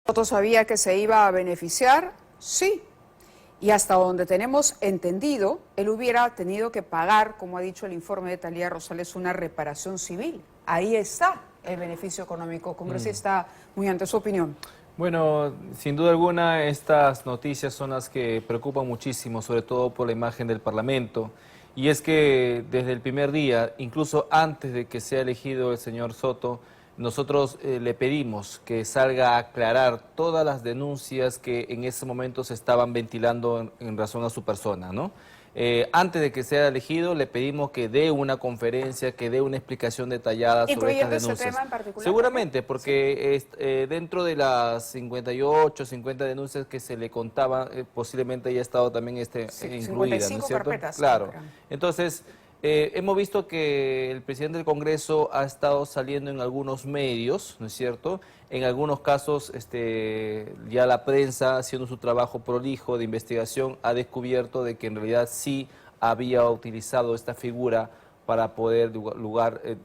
Soto sabía que se iba a beneficiar, sí. Y hasta donde tenemos entendido, él hubiera tenido que pagar, como ha dicho el informe de Talía Rosales, una reparación civil. Ahí está el beneficio económico. Congresista Muñante, su opinión. Bueno, sin duda alguna estas noticias son las que preocupan muchísimo, sobre todo por la imagen del Parlamento. Y es que desde el primer día, incluso antes de que sea elegido el señor Soto, nosotros le pedimos que salga a aclarar todas las denuncias que en ese momento se estaban ventilando en razón a su persona, ¿no? Antes de que sea elegido, le pedimos que dé una conferencia, que dé una explicación detallada sobre estas denuncias. ¿Incluyendo ese tema en particular? Seguramente, porque sí. Dentro de las 58, 50 denuncias que se le contaban, posiblemente haya estado también incluida, 55 ¿no es cierto? carpetas. Claro. Entonces, hemos visto que el presidente del Congreso ha estado saliendo en algunos medios, ¿no es cierto? En algunos casos, ya la prensa, haciendo su trabajo prolijo de investigación, ha descubierto de que en realidad sí había utilizado esta figura para poder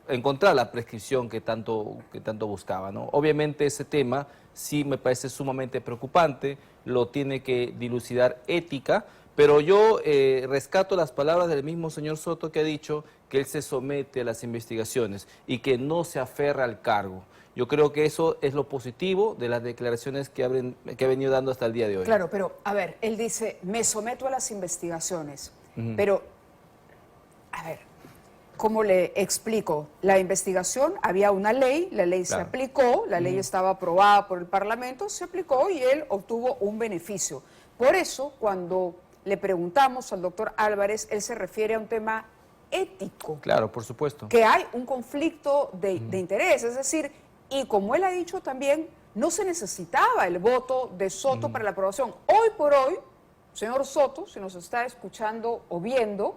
encontrar la prescripción que tanto buscaba, ¿no? Obviamente ese tema sí me parece sumamente preocupante, lo tiene que dilucidar ética, pero yo rescato las palabras del mismo señor Soto, que ha dicho que él se somete a las investigaciones y que no se aferra al cargo. Yo creo que eso es lo positivo de las declaraciones que ha venido dando hasta el día de hoy. Claro, pero a ver, él dice, me someto a las investigaciones, pero, a ver, ¿cómo le explico? La investigación, había una ley, la ley se aplicó, la ley estaba aprobada por el Parlamento, se aplicó y él obtuvo un beneficio. Por eso, cuando le preguntamos al doctor Álvarez, él se refiere a un tema ético. Claro, por supuesto. Que hay un conflicto de interés, es decir, y como él ha dicho también, no se necesitaba el voto de Soto para la aprobación. Hoy por hoy, señor Soto, si nos está escuchando o viendo,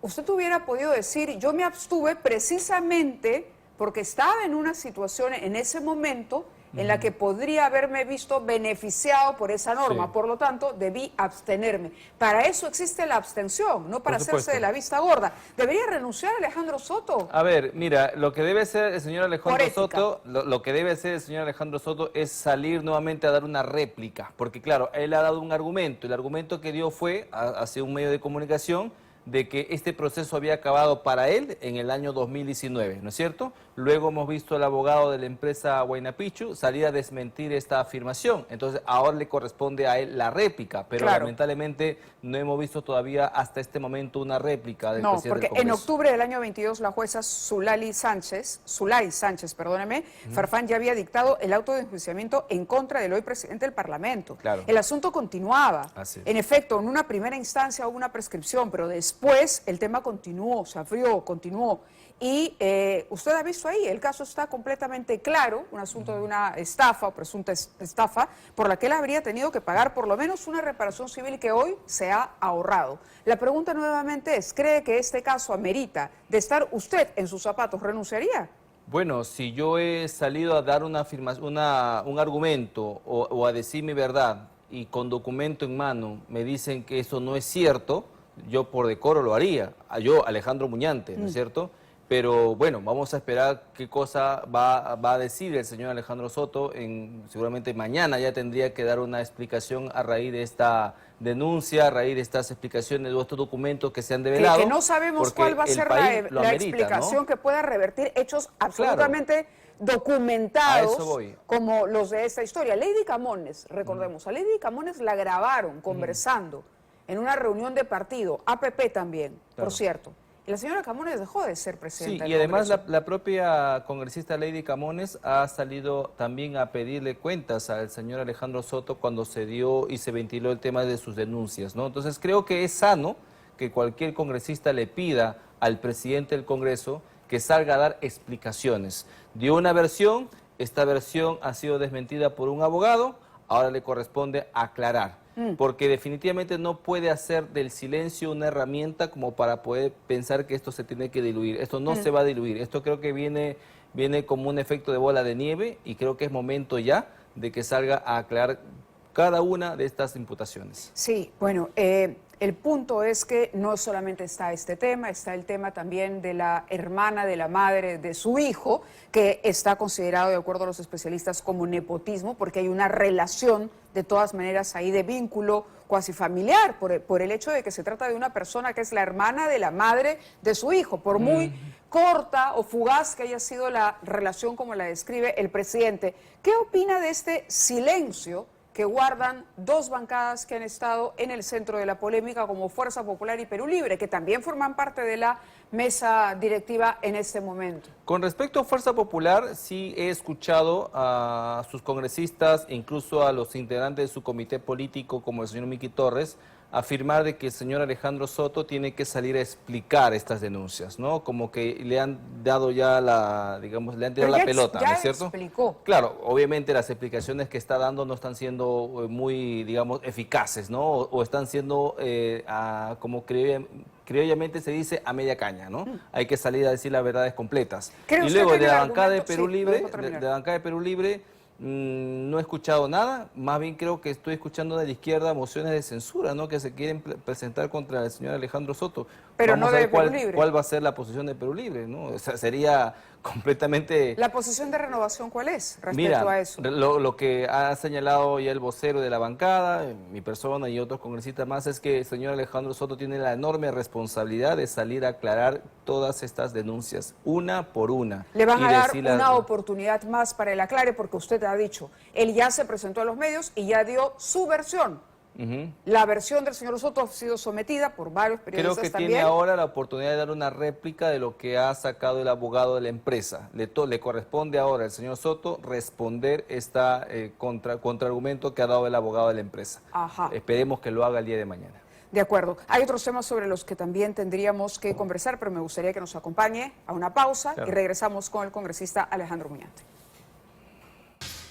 usted hubiera podido decir, yo me abstuve precisamente porque estaba en una situación en ese momento en la que podría haberme visto beneficiado por esa norma, por lo tanto, debí abstenerme. Para eso existe la abstención, no para hacerse de la vista gorda. ¿Debería renunciar Alejandro Soto? A ver, mira, lo que debe hacer el señor Alejandro Soto, lo que debe hacer el señor Alejandro Soto es salir nuevamente a dar una réplica, porque claro, él ha dado un argumento, el argumento que dio fue hacia un medio de comunicación de que este proceso había acabado para él en el año 2019, ¿no es cierto? Luego hemos visto al abogado de la empresa Huayna Picchu salir a desmentir esta afirmación. Entonces, ahora le corresponde a él la réplica, pero lamentablemente no hemos visto todavía hasta este momento una réplica del presidente del Congreso. En octubre del año 22 la jueza Zulay Sánchez, Farfán ya había dictado el auto de enjuiciamiento en contra del hoy presidente del Parlamento. El asunto continuaba. En efecto, en una primera instancia hubo una prescripción, pero después el tema continuó, se abrió, continuó. Y usted ha visto ahí, el caso está completamente claro, un asunto de una estafa o presunta estafa, por la que él habría tenido que pagar por lo menos una reparación civil que hoy se ha ahorrado. La pregunta nuevamente es, ¿cree que este caso amerita de estar usted en sus zapatos? ¿Renunciaría? Bueno, si yo he salido a dar un argumento o a decir mi verdad y con documento en mano me dicen que eso no es cierto, yo por decoro lo haría, yo, Alejandro Muñante, ¿no es cierto? Pero bueno, vamos a esperar qué cosa va a decir el señor Alejandro Soto. Seguramente mañana ya tendría que dar una explicación a raíz de esta denuncia, a raíz de estas explicaciones, de estos documentos que se han develado. Que no sabemos cuál va a ser la explicación, ¿no?, que pueda revertir hechos absolutamente documentados como los de esta historia. Lady Camones, recordemos, a Lady Camones la grabaron conversando en una reunión de partido, APP también, por cierto. Y la señora Camones dejó de ser presidenta. Sí, y además la propia congresista Lady Camones ha salido también a pedirle cuentas al señor Alejandro Soto cuando se dio y se ventiló el tema de sus denuncias, ¿no? Entonces creo que es sano que cualquier congresista le pida al presidente del Congreso que salga a dar explicaciones. Dio una versión, esta versión ha sido desmentida por un abogado, ahora le corresponde aclarar. Porque definitivamente no puede hacer del silencio una herramienta como para poder pensar que esto se tiene que diluir. Esto no se va a diluir. Esto creo que viene como un efecto de bola de nieve y creo que es momento ya de que salga a aclarar cada una de estas imputaciones. Sí, bueno, el El punto es que no solamente está este tema, está el tema también de la hermana de la madre de su hijo, que está considerado, de acuerdo a los especialistas, como nepotismo, porque hay una relación, de todas maneras, ahí de vínculo cuasi familiar, por el hecho de que se trata de una persona que es la hermana de la madre de su hijo, por muy corta o fugaz que haya sido la relación como la describe el presidente. ¿Qué opina de este silencio que guardan dos bancadas que han estado en el centro de la polémica como Fuerza Popular y Perú Libre, que también forman parte de la mesa directiva en este momento? Con respecto a Fuerza Popular, sí he escuchado a sus congresistas, incluso a los integrantes de su comité político, como el señor Miki Torres, afirmar de que el señor Alejandro Soto tiene que salir a explicar estas denuncias, ¿no? Como que le han dado ya la, digamos, le han tirado la pelota, ¿no es cierto? Explicó. Claro, obviamente las explicaciones que está dando no están siendo muy, digamos, eficaces, ¿no? O están siendo, como criollamente se dice, a media caña, ¿no? Hay que salir a decir las verdades completas. Y luego de la bancada de Perú Libre, no he escuchado nada, más bien creo que estoy escuchando de la izquierda mociones de censura, ¿no? Que se quieren presentar contra el señor Alejandro Soto. Pero vamos no a de ver Perú Libre. cuál va a ser la posición de Perú Libre, ¿no? O sea, sería completamente... ¿La posición de Renovación cuál es respecto a eso? Lo que ha señalado ya el vocero de la bancada, mi persona y otros congresistas más, es que el señor Alejandro Soto tiene la enorme responsabilidad de salir a aclarar todas estas denuncias, una por una. Le van a dar una oportunidad más para el aclare, porque usted ha dicho, él ya se presentó a los medios y ya dio su versión. La versión del señor Soto ha sido sometida por varios periodistas. Creo que también. tiene ahora la oportunidad de dar una réplica de lo que ha sacado el abogado de la empresa. Le corresponde ahora al señor Soto responder esta contraargumento que ha dado el abogado de la empresa. Ajá. Esperemos que lo haga el día de mañana. De acuerdo. Hay otros temas sobre los que también tendríamos que conversar, pero me gustaría que nos acompañe a una pausa y regresamos con el congresista Alejandro Muñante.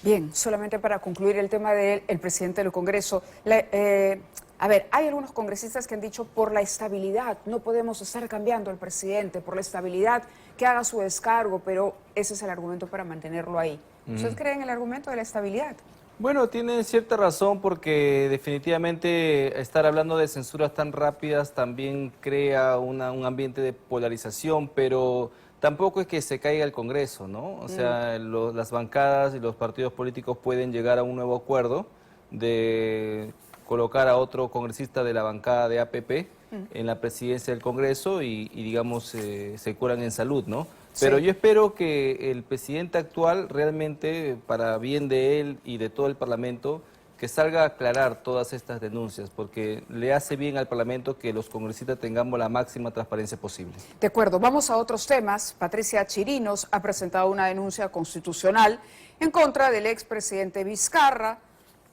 Bien, solamente para concluir el tema del presidente del Congreso. A ver, hay algunos congresistas que han dicho por la estabilidad, no podemos estar cambiando al presidente, por la estabilidad que haga su descargo, pero ese es el argumento para mantenerlo ahí. ¿Usted cree en el argumento de la estabilidad? Bueno, tiene cierta razón porque definitivamente estar hablando de censuras tan rápidas también crea un ambiente de polarización, pero tampoco es que se caiga el Congreso, ¿no? O sea, las bancadas y los partidos políticos pueden llegar a un nuevo acuerdo de colocar a otro congresista de la bancada de APP en la presidencia del Congreso y digamos, se curan en salud, ¿no? Pero yo espero que el presidente actual realmente, para bien de él y de todo el Parlamento, que salga a aclarar todas estas denuncias, porque le hace bien al Parlamento que los congresistas tengamos la máxima transparencia posible. De acuerdo, vamos a otros temas. Patricia Chirinos ha presentado una denuncia constitucional en contra del expresidente Vizcarra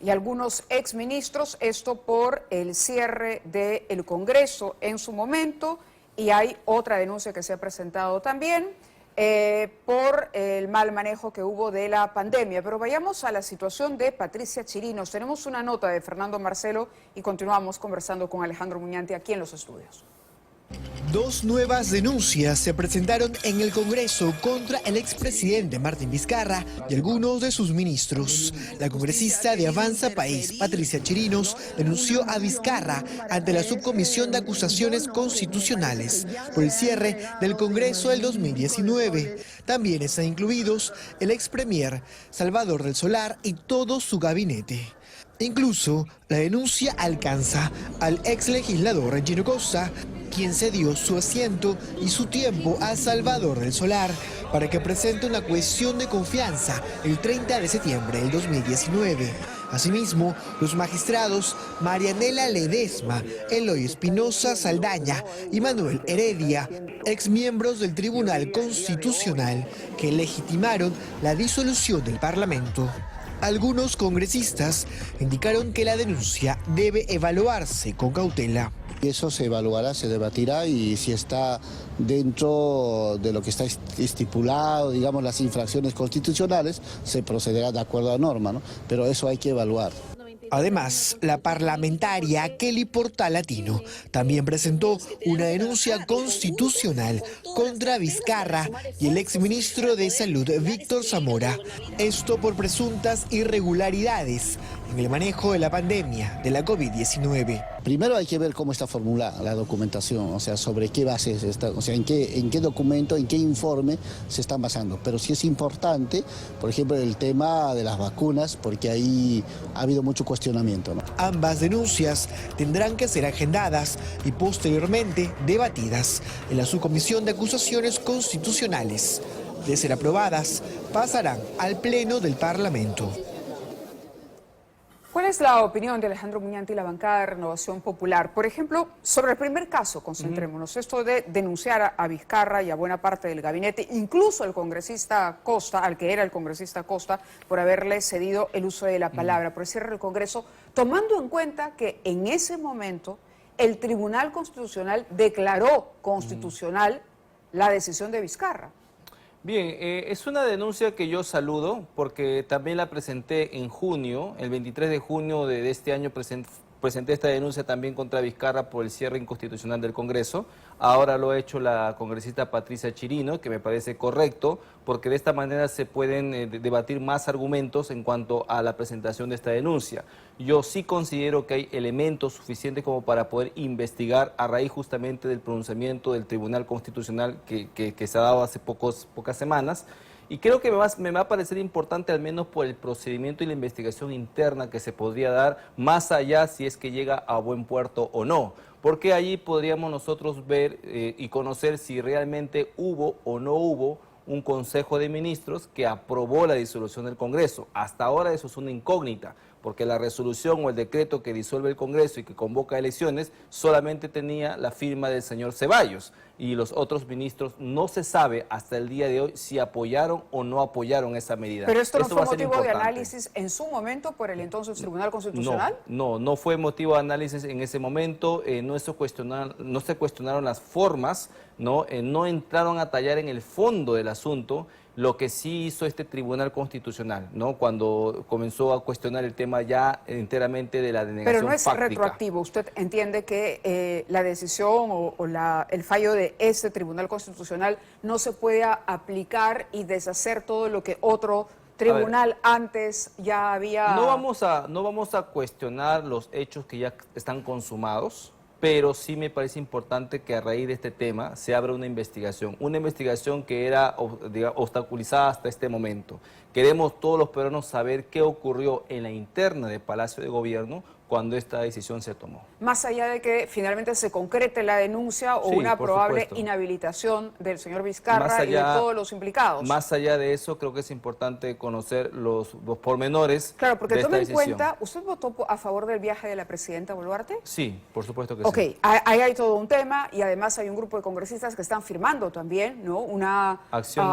y algunos exministros, esto por el cierre del Congreso en su momento, y hay otra denuncia que se ha presentado también por el mal manejo que hubo de la pandemia. Pero vayamos a la situación de Patricia Chirinos. Tenemos una nota de Fernando Marcelo y continuamos conversando con Alejandro Muñante aquí en los estudios. Dos nuevas denuncias se presentaron en el Congreso contra el expresidente Martín Vizcarra y algunos de sus ministros. La congresista de Avanza País, Patricia Chirinos, denunció a Vizcarra ante la Subcomisión de Acusaciones Constitucionales por el cierre del Congreso del 2019. También están incluidos el expremier Salvador del Solar y todo su gabinete. Incluso la denuncia alcanza al exlegislador Gino Costa, quien cedió su asiento y su tiempo a Salvador del Solar para que presente una cuestión de confianza el 30 de septiembre del 2019. Asimismo, los magistrados Marianela Ledesma, Eloy Espinosa Saldaña y Manuel Heredia, exmiembros del Tribunal Constitucional, que legitimaron la disolución del Parlamento. Algunos congresistas indicaron que la denuncia debe evaluarse con cautela. Eso se evaluará, se debatirá y si está dentro de lo que está estipulado, digamos, las infracciones constitucionales, se procederá de acuerdo a la norma, ¿no? Pero eso hay que evaluar. Además, la parlamentaria Kelly Portalatino también presentó una denuncia constitucional contra Vizcarra y el exministro de Salud Víctor Zamora. Esto por presuntas irregularidades en el manejo de la pandemia de la COVID-19. Primero hay que ver cómo está formulada la documentación, o sea, sobre qué bases está, o sea, en qué documento, en qué informe se están basando. Pero sí es importante, por ejemplo, el tema de las vacunas, porque ahí ha habido mucho cuestionamiento, ¿no? Ambas denuncias tendrán que ser agendadas y posteriormente debatidas en la Subcomisión de Acusaciones Constitucionales. De ser aprobadas, pasarán al Pleno del Parlamento. ¿Cuál es la opinión de Alejandro Muñante y la bancada de Renovación Popular? Por ejemplo, sobre el primer caso, concentrémonos, esto de denunciar a Vizcarra y a buena parte del gabinete, incluso al congresista Costa, al que era el congresista Costa, por haberle cedido el uso de la palabra, por el cierre del Congreso, tomando en cuenta que en ese momento el Tribunal Constitucional declaró constitucional la decisión de Vizcarra. Bien, es una denuncia que yo saludo porque también la presenté en junio, el 23 de junio de este año presenté esta denuncia también contra Vizcarra por el cierre inconstitucional del Congreso. Ahora lo ha hecho la congresista Patricia Chirino, que me parece correcto, porque de esta manera se pueden debatir más argumentos en cuanto a la presentación de esta denuncia. Yo sí considero que hay elementos suficientes como para poder investigar a raíz justamente del pronunciamiento del Tribunal Constitucional que se ha dado hace pocas semanas. Y creo que me va a parecer importante al menos por el procedimiento y la investigación interna que se podría dar, más allá si es que llega a buen puerto o no. Porque allí podríamos nosotros ver y conocer si realmente hubo o no hubo un Consejo de Ministros que aprobó la disolución del Congreso. Hasta ahora eso es una incógnita, porque la resolución o el decreto que disuelve el Congreso y que convoca elecciones solamente tenía la firma del señor Ceballos y los otros ministros no se sabe hasta el día de hoy si apoyaron o no apoyaron esa medida. ¿Pero esto no fue va a ser motivo de importante. análisis en su momento por el entonces Tribunal Constitucional? No fue motivo de análisis en ese momento, no se cuestionaron las formas, no entraron a tallar en el fondo del asunto. Lo que sí hizo este Tribunal Constitucional, ¿no? Cuando comenzó a cuestionar el tema ya enteramente de la denegación Pero no es fáctica. retroactivo. ¿Usted entiende que la decisión el fallo de este Tribunal Constitucional no se puede aplicar y deshacer todo lo que otro tribunal antes ya había...? No vamos a cuestionar los hechos que ya están consumados, pero sí me parece importante que a raíz de este tema se abra una investigación que era obstaculizada hasta este momento. Queremos todos los peruanos saber qué ocurrió en la interna del Palacio de Gobierno cuando esta decisión se tomó. Más allá de que finalmente se concrete la denuncia o Sí, una por probable supuesto. inhabilitación del señor Vizcarra y de todos los implicados. Más allá de eso, creo que es importante conocer los pormenores Claro, porque de esta tome en decisión. cuenta, ¿usted votó a favor del viaje de la presidenta Boluarte? Sí, por supuesto que Ok, sí. ahí hay todo un tema y además hay un grupo de congresistas que están firmando también, ¿no?, una acción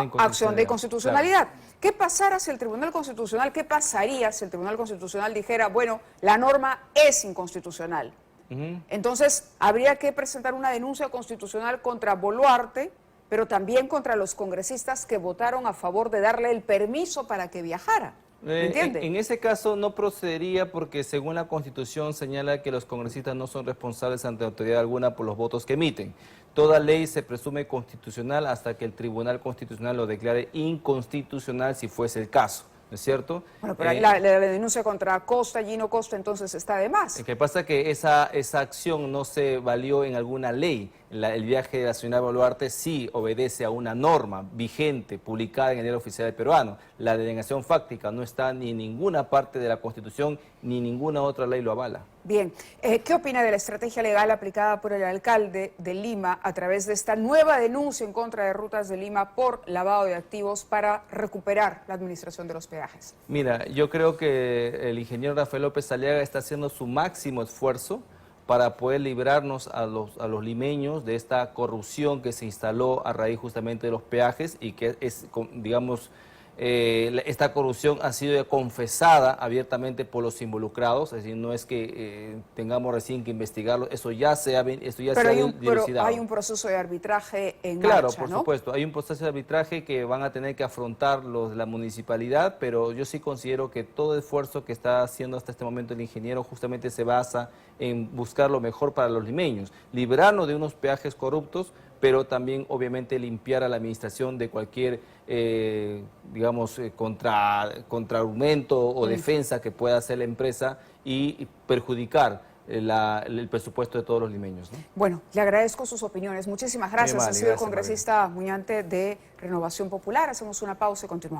de inconstitucionalidad. Claro. ¿Qué pasara si el Tribunal Constitucional, qué pasaría si el Tribunal Constitucional dijera, bueno, la norma es inconstitucional? Entonces, habría que presentar una denuncia constitucional contra Boluarte, pero también contra los congresistas que votaron a favor de darle el permiso para que viajara. ¿Entiende? En ese caso no procedería porque según la Constitución señala que los congresistas no son responsables ante autoridad alguna por los votos que emiten. Toda ley se presume constitucional hasta que el Tribunal Constitucional lo declare inconstitucional si fuese el caso, ¿no es cierto? Bueno, pero ahí la denuncia contra Costa, Gino Costa, entonces está de más. Lo que pasa es que esa acción no se valió en alguna ley. El viaje de la señora Boluarte sí obedece a una norma vigente, publicada en el Diario Oficial Peruano. La denegación fáctica no está ni en ninguna parte de la Constitución, ni ninguna otra ley lo avala. Bien, ¿qué opina de la estrategia legal aplicada por el alcalde de Lima a través de esta nueva denuncia en contra de Rutas de Lima por lavado de activos para recuperar la administración de los peajes? Mira, yo creo que el ingeniero Rafael López Aliaga está haciendo su máximo esfuerzo para poder librarnos a los limeños de esta corrupción que se instaló a raíz justamente de los peajes y que es, digamos, esta corrupción ha sido confesada abiertamente por los involucrados, es decir, no es que tengamos recién que investigarlo, eso ya se ha dilucidado. Hay un proceso de arbitraje en Claro, marcha, por ¿no? supuesto, hay un proceso de arbitraje que van a tener que afrontar los de la municipalidad, pero yo sí considero que todo el esfuerzo que está haciendo hasta este momento el ingeniero justamente se basa en buscar lo mejor para los limeños, librarnos de unos peajes corruptos, pero también obviamente limpiar a la administración de cualquier, digamos, contraargumento o defensa que pueda hacer la empresa y perjudicar el presupuesto de todos los limeños, ¿no? Bueno, le agradezco sus opiniones. Muchísimas gracias. Muy amable, Ha sido el gracias, congresista Muñante de Renovación Popular. Hacemos una pausa y continuamos.